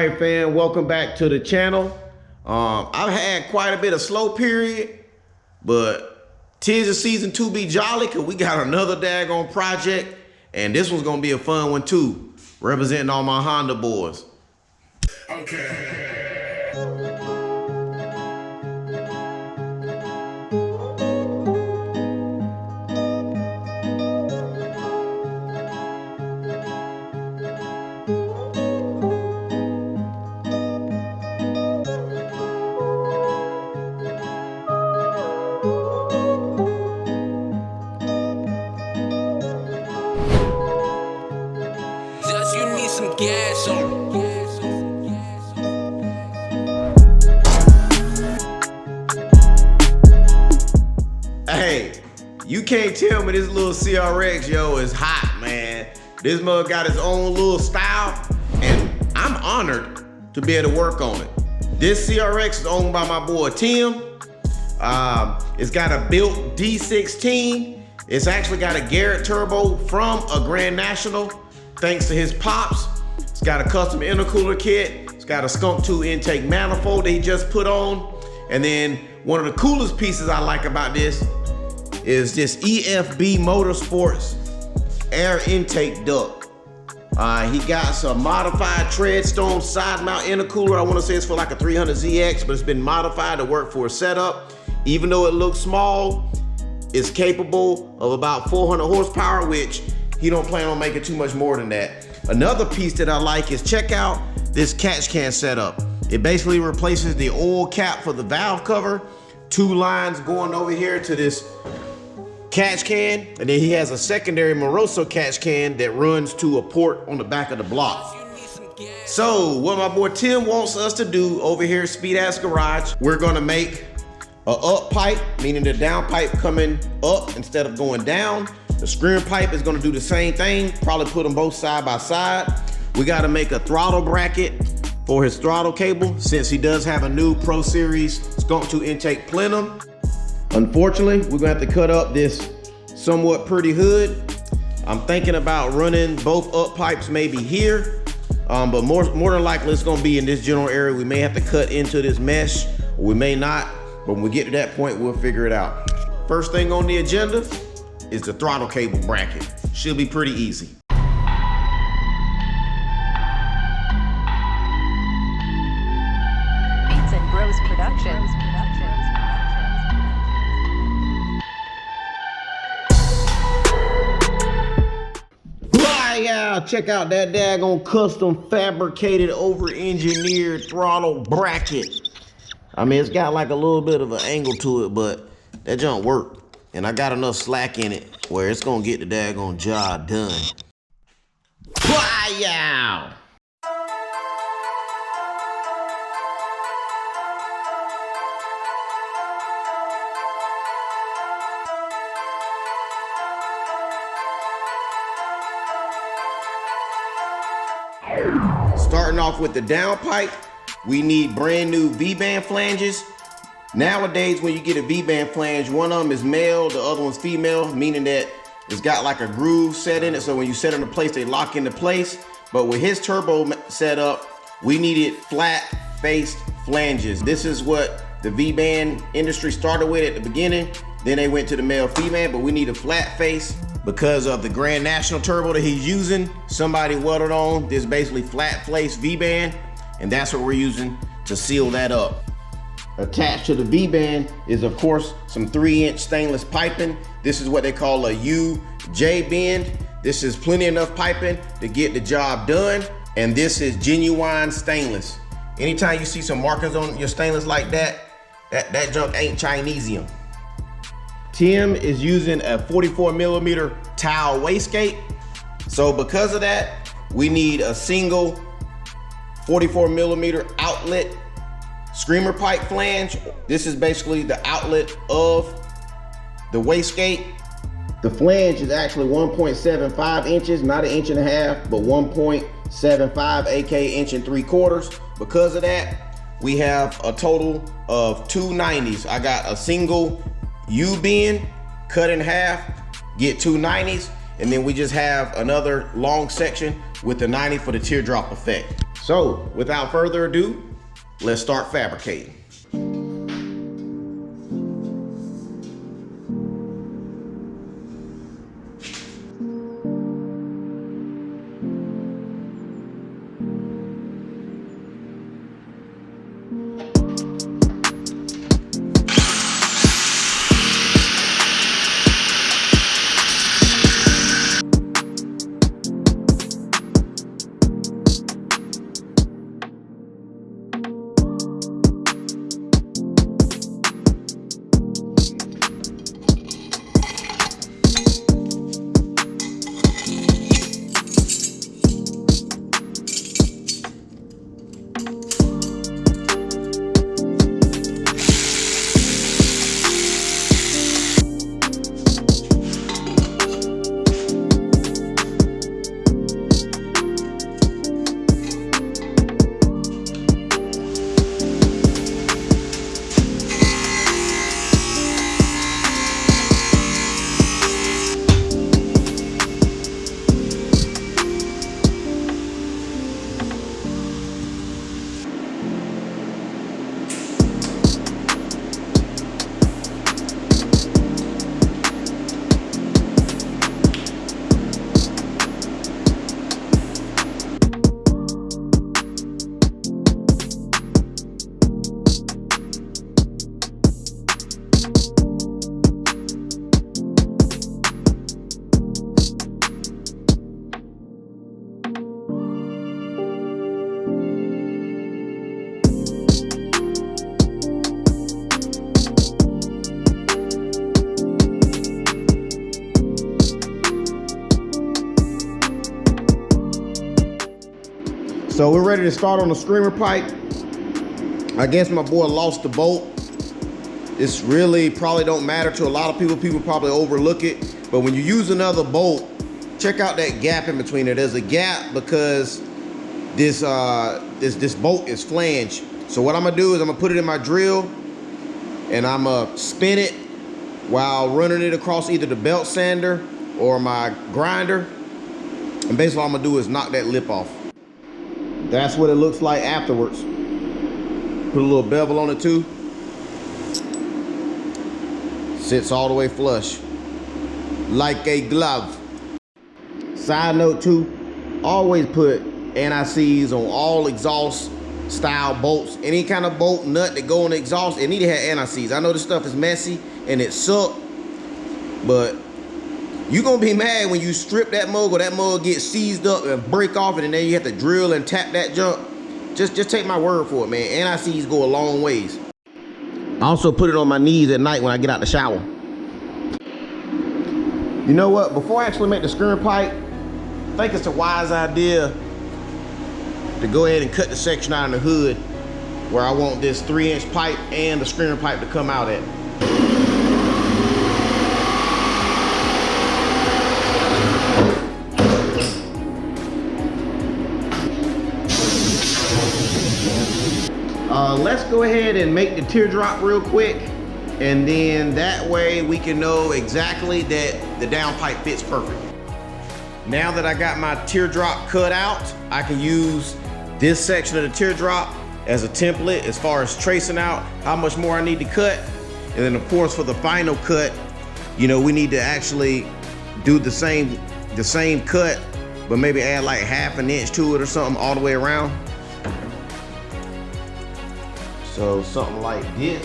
right, fam, welcome back to the channel. I've had quite a bit of slow period, but 'tis a season to be jolly, cause we got another daggone project, and this one's gonna be a fun one too, representing all my Honda boys. Okay. Gas on. Hey, you can't tell me this little CRX, yo, is hot, man. This mug got his own little style, and I'm honored to be able to work on it. This CRX is owned by my boy Tim. It's got a Built D16. It's actually got a Garrett turbo from a Grand National, thanks to his pops. It's got a custom intercooler kit. It's got a Skunk 2 intake manifold that he just put on. And then one of the coolest pieces I like about this is this EFB Motorsports air intake duct. He got some modified Treadstone side mount intercooler. I want to say it's for like a 300ZX, but it's been modified to work for a setup. Even though it looks small, it's capable of about 400 horsepower, which he don't plan on making too much more than that. Another piece that I like is check out this catch can setup. It basically replaces the oil cap for the valve cover, 2 lines going over here to this catch can, and then he has a secondary Moroso catch can that runs to a port on the back of the block. So what my boy Tim wants us to do over here at Speedaddixxgarage, we're gonna make a up pipe, meaning the downpipe coming up instead of going down. The screamer pipe is gonna do the same thing, probably put them both side by side. We gotta make a throttle bracket for his throttle cable, since he does have a new Pro Series Skunk 2 intake plenum. Unfortunately, we're gonna have to cut up this somewhat pretty hood. I'm thinking about running both up pipes maybe here, but more than likely it's gonna be in this general area. We may have to cut into this mesh, or we may not, but when we get to that point, we'll figure it out. First thing on the agenda is the throttle cable bracket. Should be pretty easy. Beats and Bros Productions. Yeah, check out that daggone custom fabricated over-engineered throttle bracket. I mean, it's got like a little bit of an angle to it, but that junk worked. And I got enough slack in it where it's gonna get the daggone job done. Wow! Starting off with the downpipe, we need brand new V-band flanges. Nowadays, when you get a V-band flange, one of them is male, the other one's female, meaning that it's got like a groove set in it, so when you set them in place, they lock into place. But with his turbo setup, we needed flat-faced flanges. This is what the V-band industry started with at the beginning. Then they went to the male-female, but we need a flat face because of the Grand National turbo that he's using. Somebody welded on this basically flat-faced V-band, and that's what we're using to seal that up. Attached to the V-band is, of course, some 3-inch stainless piping. This is what they call a UJ bend. This is plenty enough piping to get the job done. And this is genuine stainless. Anytime you see some markers on your stainless like that, that junk ain't Chinesium. Tim is using a 44mm towel wastegate. So because of that, we need a single 44mm outlet screamer pipe flange. This is basically the outlet of the wastegate. The flange is actually 1.75 inches, not 1.5 inches, but 1.75, aka 1 3/4. Because of that, we have a total of 2 90s. I got a single U-bend cut in half, get 2 90s, and then we just have another long section with the 90 for the teardrop effect. So without further ado, let's start fabricating. So we're ready to start on the screamer pipe. I guess my boy lost the bolt. This really probably don't matter to a lot of people. People probably overlook it. But when you use another bolt, check out that gap in between it. There's a gap because this bolt is flanged. So what I'm gonna do is I'm gonna put it in my drill and I'm gonna spin it while running it across either the belt sander or my grinder. And basically all I'm gonna do is knock that lip off. That's what it looks like afterwards. Put a little bevel on it too. Sits all the way flush, like a glove. Side note too, always put anti-seize on all exhaust style bolts. Any kind of bolt nut that go on the exhaust, it need to have anti-seize. I know this stuff is messy and it sucks, but you gonna be mad when you strip that mug or that mug gets seized up and break off and then you have to drill and tap that junk. Just take my word for it, man. Anti-seize go a long ways. I also put it on my knees at night when I get out the shower. You know what? Before I actually make the screamer pipe, I think it's a wise idea to go ahead and cut the section out of the hood where I want this 3-inch pipe and the screamer pipe to come out at. Let's go ahead and make the teardrop real quick, and then that way we can know exactly that the downpipe fits perfect. Now that I got my teardrop cut out, I can use this section of the teardrop as a template as far as tracing out how much more I need to cut. And then of course for the final cut, you know, we need to actually do the same cut, but maybe add like 1/2 inch to it or something all the way around. So something like this.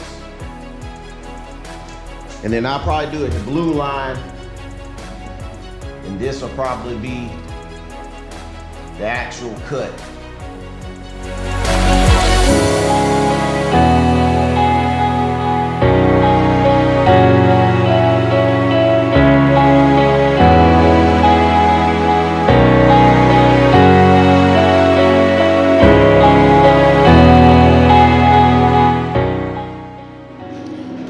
And then I'll probably do it the blue line. And this will probably be the actual cut.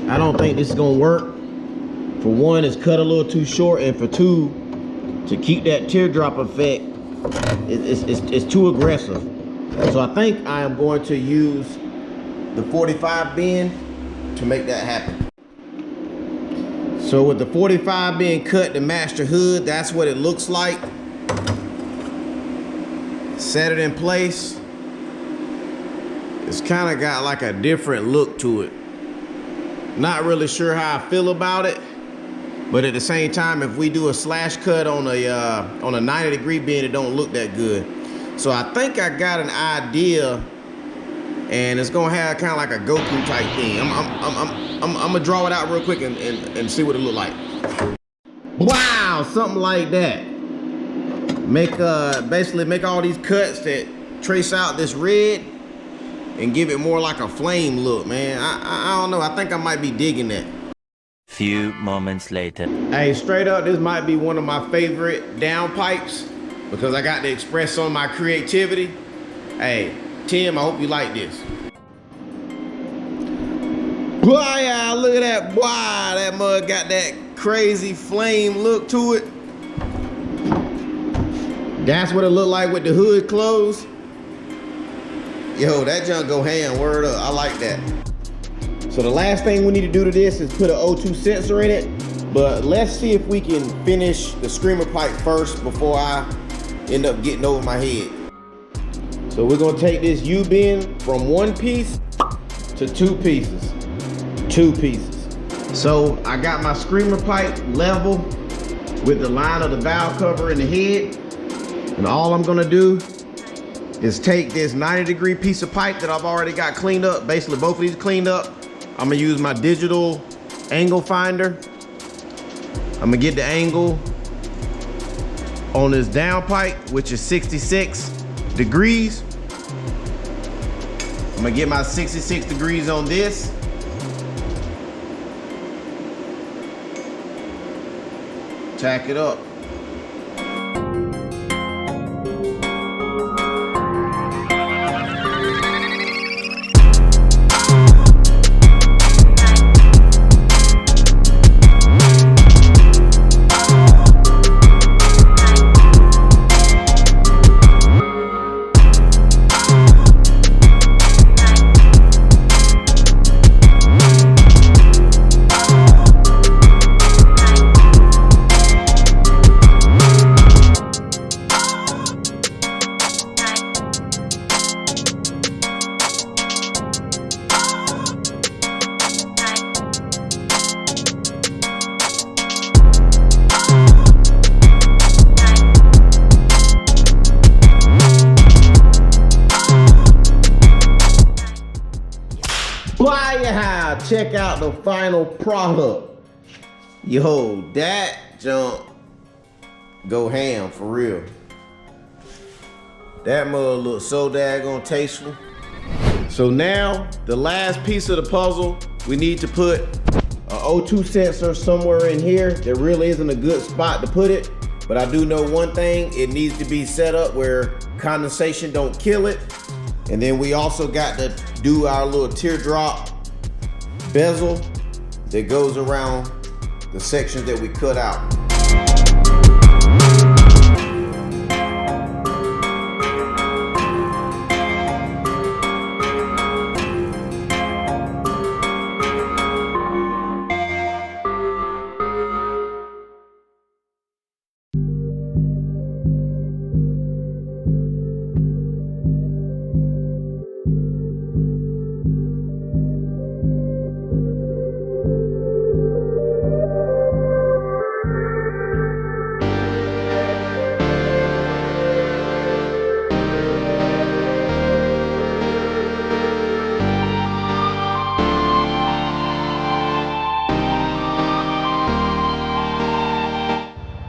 I don't think this is gonna work. For one, it's cut a little too short, and for two, to keep that teardrop effect, it's too aggressive. So I think I am going to use the 45 bend to make that happen. So with the 45 being cut to match the hood, that's what it looks like. Set it in place. It's kind of got like a different look to it. Not really sure how I feel about it, but at the same time, if we do a slash cut on a 90-degree bend, it don't look that good. So I think I got an idea, and it's gonna have kind of like a Goku type thing. I'm gonna draw it out real quick and see what it look like. Wow, something like that. Basically make all these cuts that trace out this red and give it more like a flame look, man. I don't know, I think I might be digging that. Few moments later. Hey, straight up, this might be one of my favorite downpipes because I got to express some of my creativity. Hey, Tim, I hope you like this. Boy, yeah, look at that, boy, that mug got that crazy flame look to it. That's what it looked like with the hood closed. Yo, that junk go ham, word up, I like that. So the last thing we need to do to this is put an O2 sensor in it, but let's see if we can finish the screamer pipe first before I end up getting over my head. So we're gonna take this U-bend from 1 piece to 2 pieces. 2 pieces. So I got my screamer pipe level with the line of the valve cover in the head, and all I'm gonna do is take this 90-degree piece of pipe that I've already got cleaned up, basically both of these cleaned up. I'm gonna use my digital angle finder. I'm gonna get the angle on this downpipe, which is 66 degrees. I'm gonna get my 66 degrees on this. Tack it up. Check out the final product. Yo, that junk go ham for real. That mug looks so daggone tasteful. So now the last piece of the puzzle, we need to put an O2 sensor somewhere in here. There really isn't a good spot to put it, but I do know one thing, it needs to be set up where condensation don't kill it. And then we also got to do our little teardrop bezel that goes around the sections that we cut out.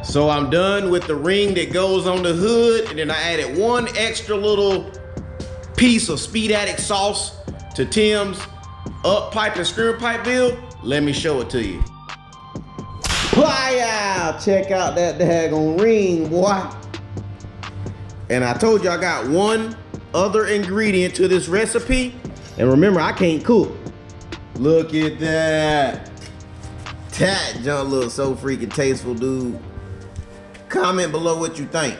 So I'm done with the ring that goes on the hood, and then I added one extra little piece of Speedaddixx sauce to Tim's up pipe and screamer pipe build. Let me show it to you. Wow, check out that daggone ring, boy. And I told you I got one other ingredient to this recipe. And remember, I can't cook. Look at that. That junk looks so freaking tasteful, dude. Comment below what you think.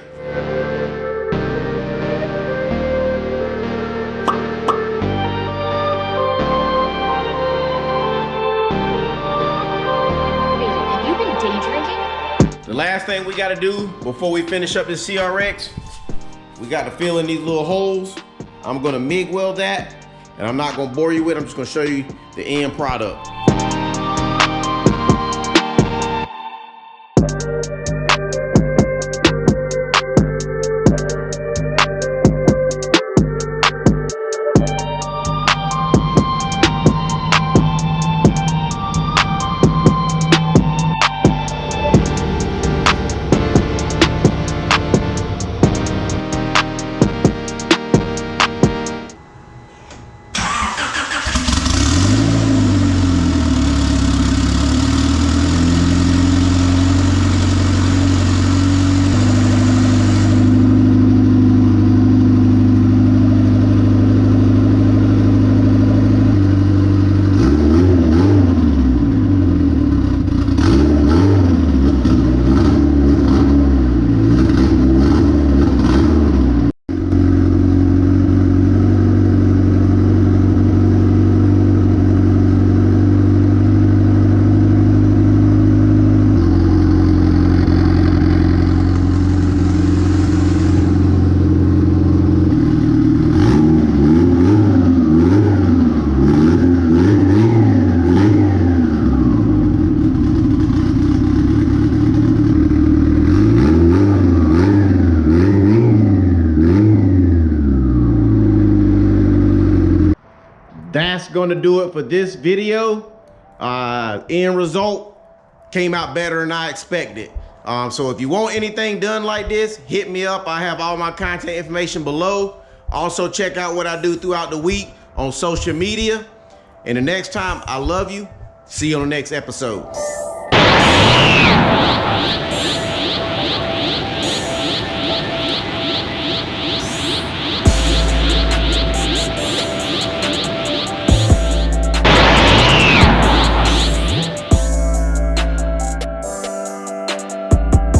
Have you been day drinking? The last thing we gotta do before we finish up this CRX, we gotta fill in these little holes. I'm gonna MIG weld that, And I'm not gonna bore you with it. I'm just gonna show you the end product. That's gonna do it for this video. End result came out better than I expected. So if you want anything done like this, hit me up. I have all my contact information below. Also check out what I do throughout the week on social media. And the next time, I love you. See you on the next episode.